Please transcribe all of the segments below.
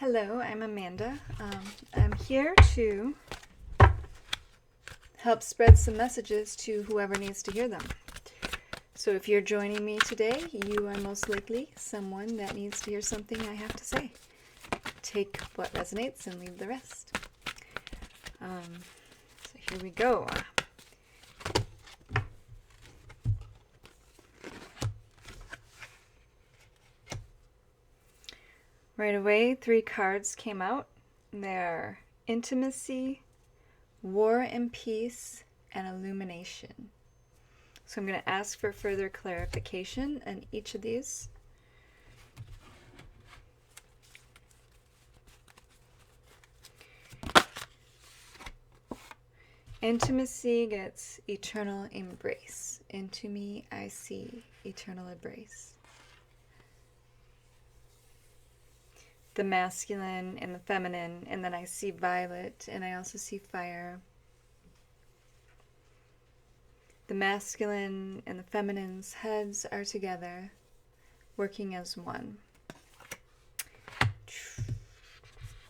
Hello, I'm Amanda. I'm here to help spread some messages to whoever needs to hear them. So if you're joining me today, you are most likely someone that needs to hear something I have to say. Take what resonates and leave the rest. So here we go. Right away, 3 cards came out. They're intimacy, war and peace, and illumination. So I'm going to ask for further clarification on each of these. Intimacy gets eternal embrace. Into me I see eternal embrace. The masculine and the feminine, and then I see violet, and I also see fire. The masculine and the feminine's heads are together, working as one.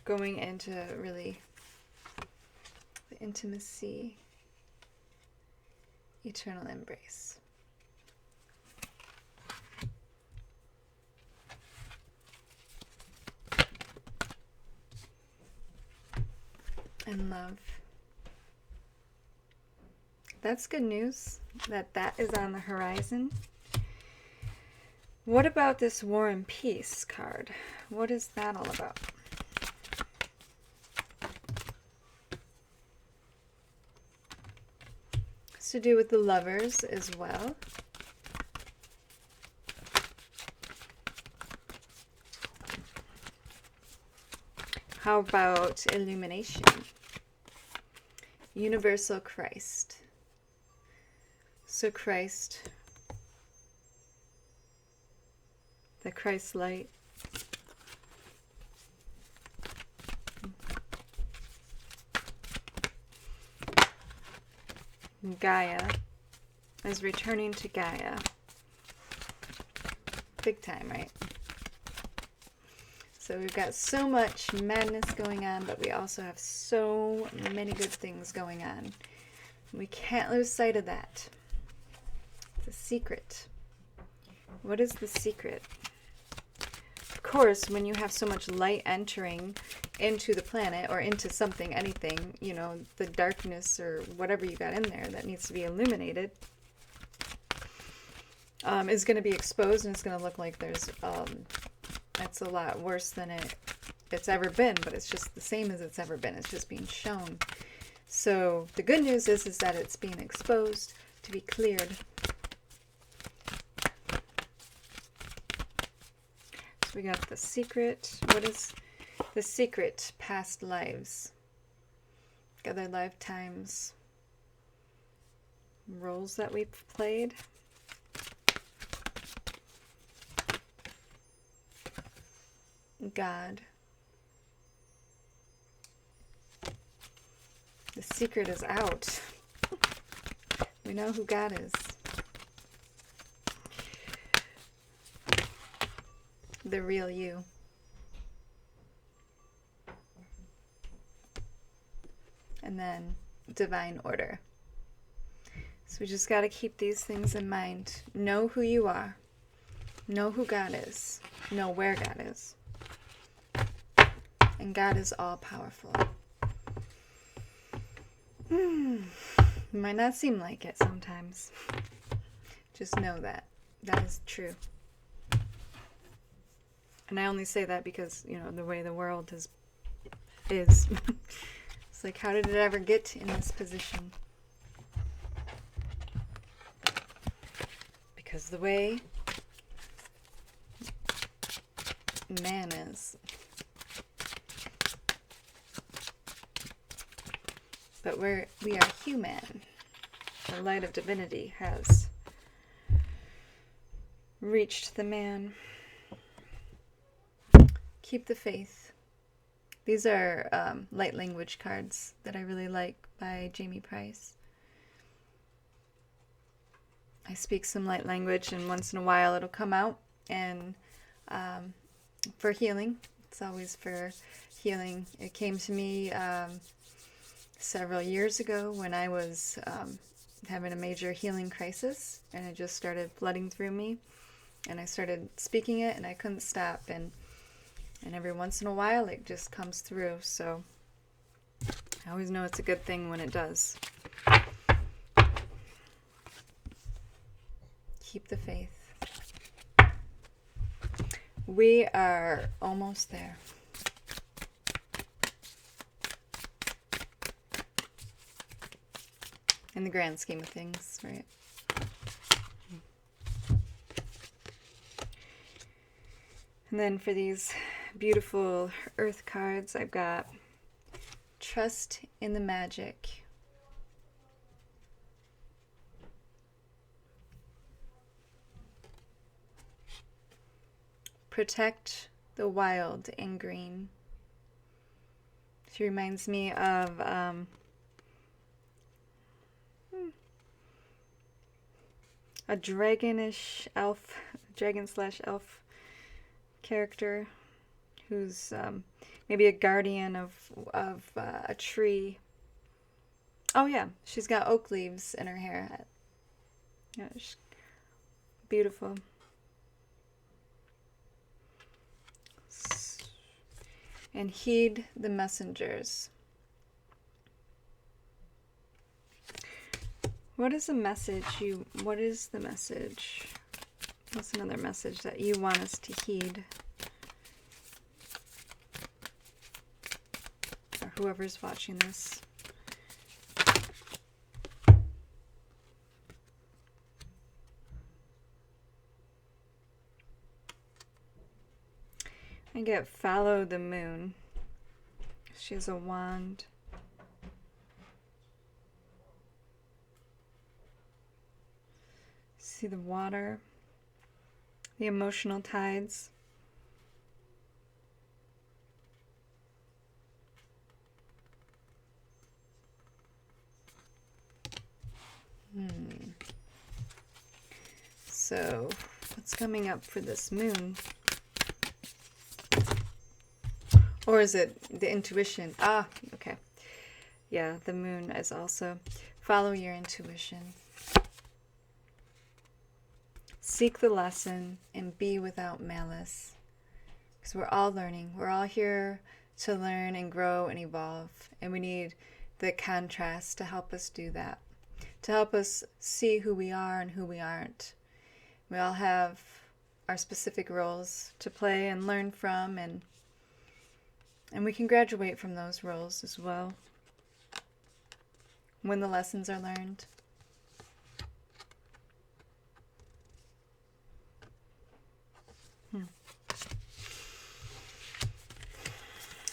Going into really the intimacy, eternal embrace. And love. That's good news that is on the horizon. What about this War and Peace card? What is that all about? It's to do with the lovers as well. How about illumination? Universal Christ. So Christ, the Christ light. Gaia is returning to Gaia. Big time, right? So we've got so much madness going on, but we also have so many good things going on. We can't lose sight of that. The secret. What is the secret? Of course, when you have so much light entering into the planet or into something, anything, you know, the darkness or whatever you got in there that needs to be illuminated is going to be exposed, and it's going to look like there's it's a lot worse than it's ever been, but it's just the same as it's ever been. It's just being shown. So the good news is that it's being exposed to be cleared. So we got the secret. What is the secret? Past lives. Other lifetimes. Roles that we've played. God. The secret is out. We know who God is. The real you. And then divine order. So we just got to keep these things in mind. Know who you are. Know who God is. Know where God is. And God is all powerful. Might not seem like it sometimes. Just know that. That is true. And I only say that because, you know, the way the world is. It's like, how did it ever get in this position? Because the way man is. But we are human. The light of divinity has reached the man. Keep the faith. These are light language cards that I really like by Jamie Price. I speak some light language, and once in a while it'll come out and for healing. It's always for healing. It came to me several years ago when I was having a major healing crisis, and it just started flooding through me, and I started speaking it, and I couldn't stop, and every once in a while it just comes through. So I always know it's a good thing when it does. Keep the faith. We are almost there. In the grand scheme of things, right? And then for these beautiful earth cards, I've got Trust in the Magic. Protect the Wild in green. She reminds me of a dragonish elf, dragon/elf character who's maybe a guardian of a tree. Oh yeah, she's got oak leaves in her hair. Yeah, she's beautiful. And heed the messengers. What is the message what is the message? What's another message that you want us to heed? Or whoever's watching this. I get follow the moon. She has a wand. See the water, the emotional tides. So, what's coming up for this moon? Or is it the intuition? Ah, okay. Yeah, the moon is also follow your intuition. Seek the lesson and be without malice. Because we're all learning. We're all here to learn and grow and evolve. And we need the contrast to help us do that. To help us see who we are and who we aren't. We all have our specific roles to play and learn from. And we can graduate from those roles as well. When the lessons are learned.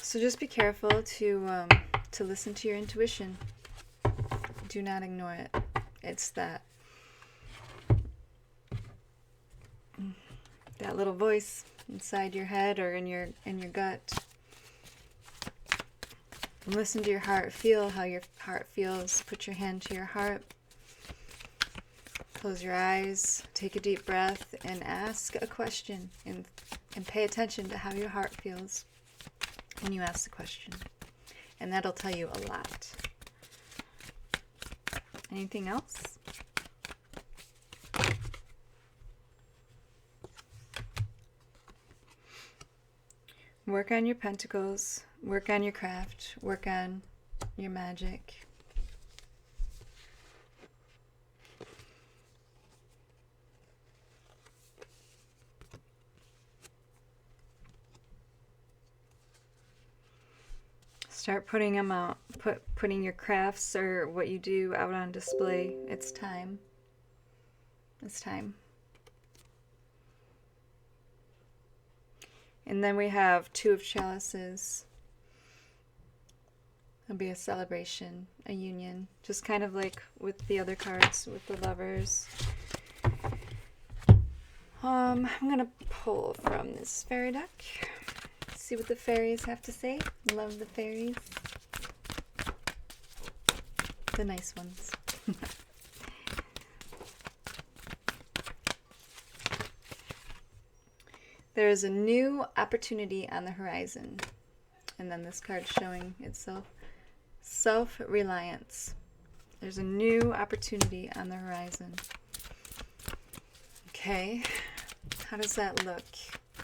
So just be careful to listen to your intuition. Do not ignore it. It's that little voice inside your head or in your gut. Listen to your heart. Feel how your heart feels. Put your hand to your heart. Close your eyes. Take a deep breath and ask a question and pay attention to how your heart feels when you ask the question. And that'll tell you a lot. Anything else? Work on your pentacles. Work on your craft. Work on your magic. Start putting them out, putting your crafts or what you do out on display. It's time. It's time. And then we have Two of Chalices. It'll be a celebration, a union, just kind of like with the other cards, with the Lovers. I'm gonna pull from this fairy deck. See what the fairies have to say. Love the fairies. The nice ones. There is a new opportunity on the horizon. And then this card showing itself. Self-reliance. There's a new opportunity on the horizon. Okay. How does that look?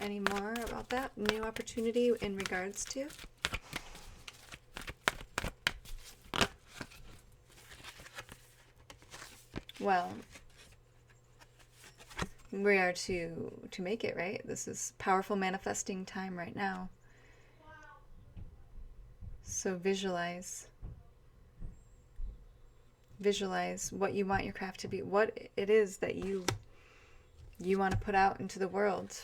Any more about that new opportunity in regards to? Well, we are to make it, right? This is powerful manifesting time right now. So visualize what you want your craft to be, what it is that you want to put out into the world.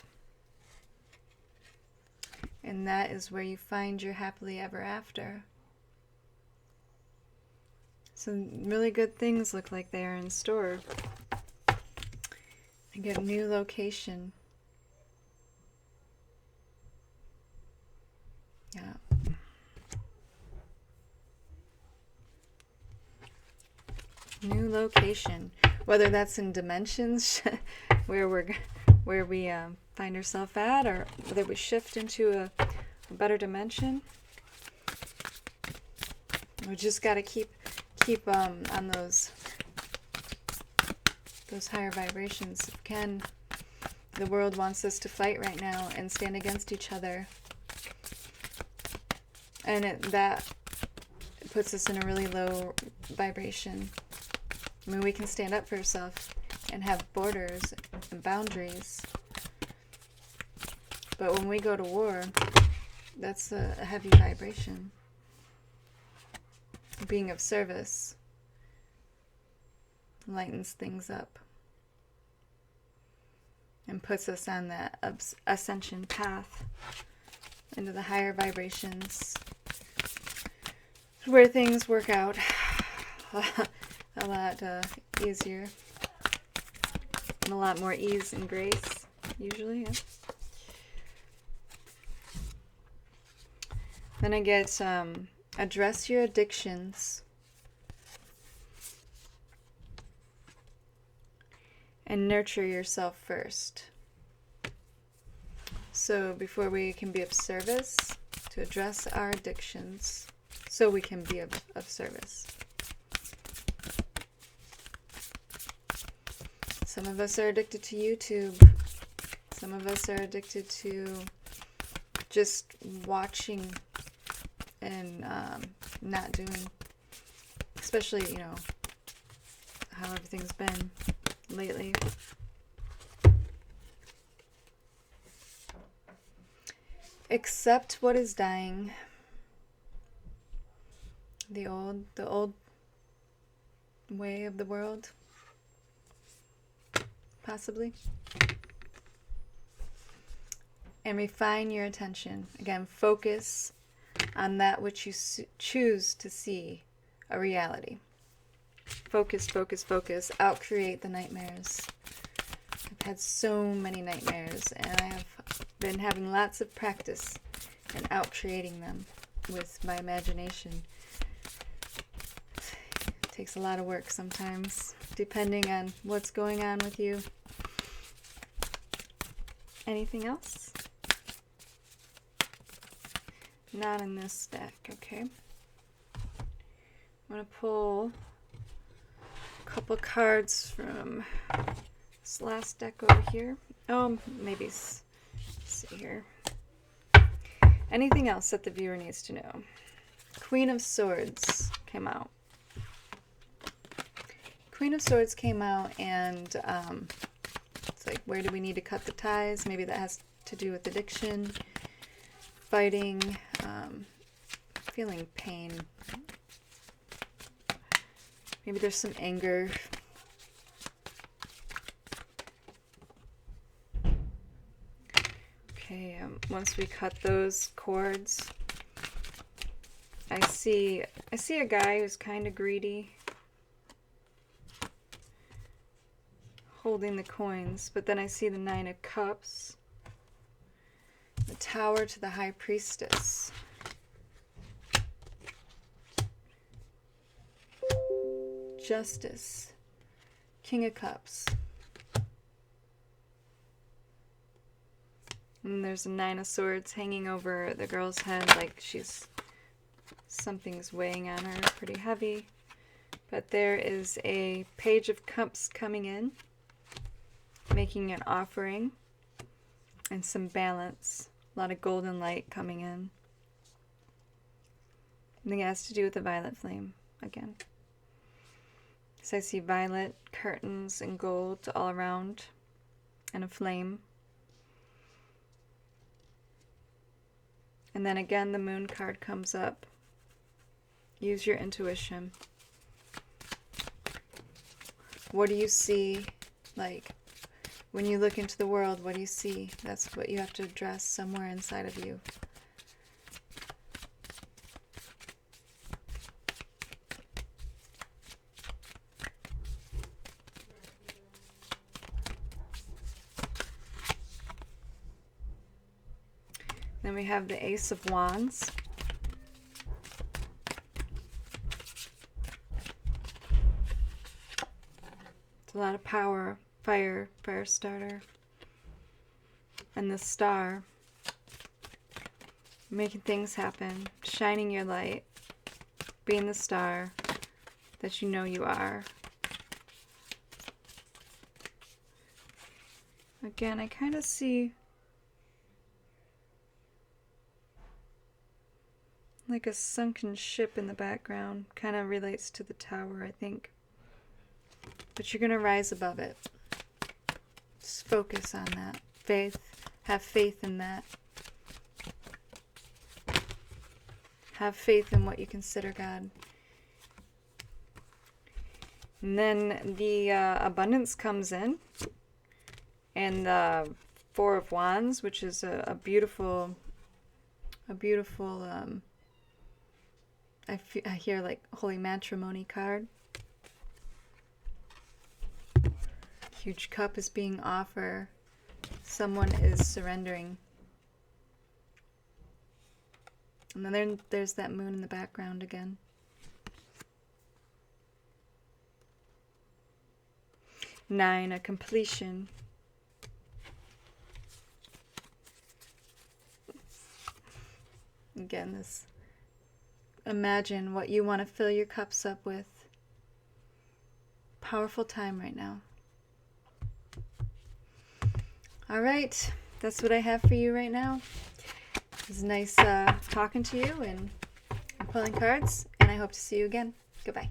And that is where you find your happily ever after. Some really good things look like they are in store. I get a new location. Yeah. New location. Whether that's in dimensions where we find ourselves at, or whether we shift into a better dimension. We just got to keep on those higher vibrations. If we can, the world wants us to fight right now and stand against each other, and that puts us in a really low vibration. I mean, we can stand up for ourselves and have borders and boundaries, but when we go to war, that's a heavy vibration. Being of service lightens things up and puts us on that ascension path into the higher vibrations, where things work out a lot easier, and a lot more ease and grace, usually. Yeah. Then I get address your addictions and nurture yourself first. So before we can be of service, to address our addictions so we can be of service. Some of us are addicted to YouTube. Some of us are addicted to just watching and not doing, especially, how everything's been lately. Accept what is dying. The old way of the world, possibly. And refine your attention. Again, focus on that which you choose to see a reality. Focus, focus, focus. Out-create the nightmares. I've had so many nightmares, and I have been having lots of practice in out-creating them with my imagination. It takes a lot of work sometimes, depending on what's going on with you. Anything else? Not in this deck, okay. I'm going to pull a couple cards from this last deck over here. Oh, maybe, let's see here. Anything else that the viewer needs to know? Queen of Swords came out. Queen of Swords came out, and it's like, where do we need to cut the ties? Maybe that has to do with addiction, fighting, feeling pain. Maybe there's some anger. Okay, once we cut those cords, I see a guy who's kind of greedy, holding the coins, but then I see the Nine of Cups, the Tower to the High Priestess. Justice, King of Cups. And there's a 9 of Swords hanging over the girl's head, like something's weighing on her pretty heavy. But there is a Page of Cups coming in, making an offering, and some balance. A lot of golden light coming in. I think it has to do with the violet flame again. So I see violet curtains and gold all around, and a flame. And then again, the Moon card comes up. Use your intuition. What do you see? Like, when you look into the world, what do you see? That's what you have to address somewhere inside of you. Then we have the Ace of Wands. It's a lot of power, fire starter. And the Star, making things happen, shining your light, being the star that you know you are. Again, I kind of see like a sunken ship in the background. Kind of relates to the Tower, I think. But you're going to rise above it. Just focus on that. Faith. Have faith in that. Have faith in what you consider God. And then the abundance comes in. And the Four of Wands, which is a beautiful, I hear like holy matrimony card. Huge cup is being offered. Someone is surrendering. And then there's that moon in the background again. 9, a completion. Again, this, imagine what you want to fill your cups up with. Powerful time right now. All right, that's what I have for you right now. It was nice talking to you and pulling cards, and I hope to see you again. Goodbye.